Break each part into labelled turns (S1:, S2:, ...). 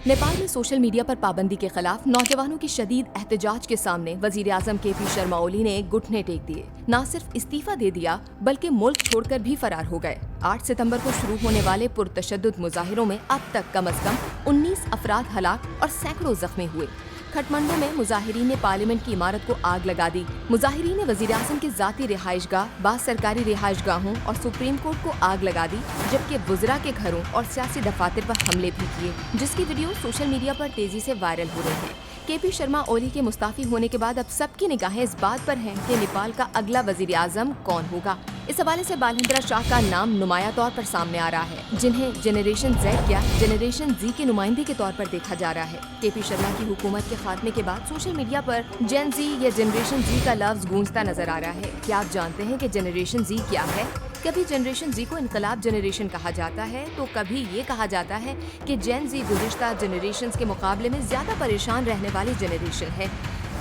S1: नेपाल में social media पर पाबंदी के खिलाफ नौजवानों की शदीद एहतजाज के सामने वजीर आजम KP शर्मा ओली ने घुटने टेक दिए। न सिर्फ इस्तीफा दे दिया बल्कि मुल्क छोड़कर भी फरार हो गए। 8 सितंबर को शुरू होने वाले पुरतशद्दुद मुजाहिरों में अब तक कम से कम 19 अफराद हलाक और सैकड़ों जख्मी हुए। खटमंडू में मुजाहिरीन ने पार्लियामेंट की इमारत को आग लगा दी। मुजाहिरीन ने वजीर आजम की जाती रिहाइशगाह, बास सरकारी रिहाइशगाहों और सुप्रीम कोर्ट को आग लगा दी, जबकि वुज़रा के घरों और सियासी दफातर पर हमले भी किए, जिसकी वीडियो सोशल मीडिया पर तेजी से वायरल हो रही है। KP शर्मा ओली के मुस्ताफी होने के बाद अब सबकी निगाहें इस बात पर हैं कि नेपाल का अगला वजीर आजम कौन होगा। इस हवाले से बालहिंद्रा शाह का नाम नुमाया तौर पर सामने आ रहा है, जिन्हें जनरेशन Z या जनरेशन Z के नुमाइंदे के तौर पर देखा जा रहा है। KP शर्मा की हुकूमत के खात्मे के बाद सोशल मीडिया पर जेन Z या जनरेशन Z का लफ्ज गूंजता नजर आ रहा है। क्या आप जानते हैं कि जनरेशन Z क्या है? कभी जनरेशन Z को इनकलाब जनरेशन कहा जाता है तो कभी ये कहा जाता है कि जेन Z गुज़िश्ता जनरेशन के मुकाबले में ज्यादा परेशान रहने वाली जनरेशन है।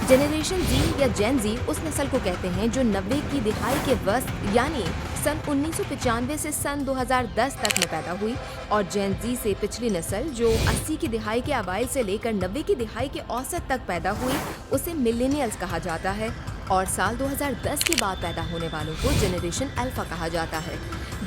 S1: जनरेशन Z या जेन Z उस नस्ल को कहते हैं जो 90 की दिहाई के वस्त यानी सन 1995 से सन 2010 तक में पैदा हुई, और जेन Z से पिछली नस्ल जो 80 की दिहाई के अवाइल से लेकर 90 की दिहाई के औसत तक पैदा हुई उसे मिलेनियल्स कहा जाता है, और साल 2010 के बाद पैदा होने वालों को जनरेशन अल्फा कहा जाता है।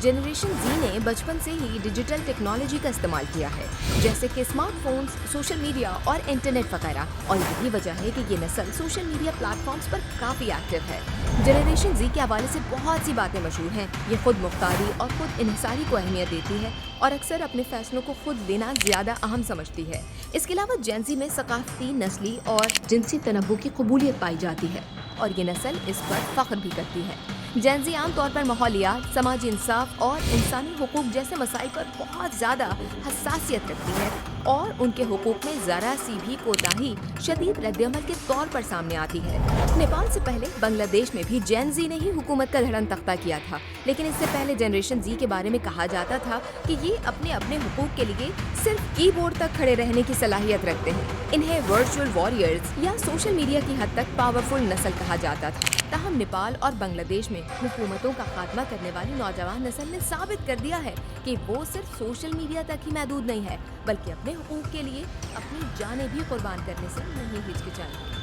S1: जनरेशन Z ने बचपन से ही डिजिटल टेक्नोलॉजी का इस्तेमाल किया है, जैसे कि स्मार्टफोन्स, सोशल मीडिया और इंटरनेट वगैरह, और यही वजह है कि ये नस्ल सोशल मीडिया प्लेटफॉर्म्स पर काफ़ी एक्टिव है। जनरेशन Z के हवाले से बहुत सी बातें मशहूर हैं। ये खुद मुख्तारी और खुद इन्हिसारी को अहमियत देती है और अक्सर अपने फैसलों को खुद लेना ज़्यादा अहम समझती है। इसके अलावा जेन Z में सकाफती, नस्ली और जिनसी तनव्वु की कबूलियत पाई जाती है और ये नस्ल इस पर फख्र भी करती है। जेन Z आम तौर पर माहौलियात, समाजी इंसाफ और इंसानी हुकूक जैसे मसाइल पर बहुत ज़्यादा हसासियत रखती है, और उनके हुकूक में ज़रा सी भी कोताही शदीद रद्दअमल के तौर पर सामने आती है। नेपाल से पहले बांग्लादेश में भी जेन Z ने ही हुकूमत का धड़न तख्ता किया था, लेकिन इससे पहले जनरेशन Z के बारे में कहा जाता था कि ये अपने अपने हुकूक के लिए सिर्फ कीबोर्ड तक खड़े रहने की सलाहियत रखते हैं। इन्हें वर्चुअल वॉरियर्स या सोशल मीडिया की हद तक पावरफुल नस्ल कहा जाता था। ताहम नेपाल और बांग्लादेश में हुकूमतों का खात्मा करने वाली नौजवान नस्ल ने साबित कर दिया है कि वो सिर्फ सोशल मीडिया तक ही महदूद नहीं है, बल्कि अपने हुकूक के लिए अपनी जानें भी कुर्बान करने से नहीं हिचकिचाएंगे।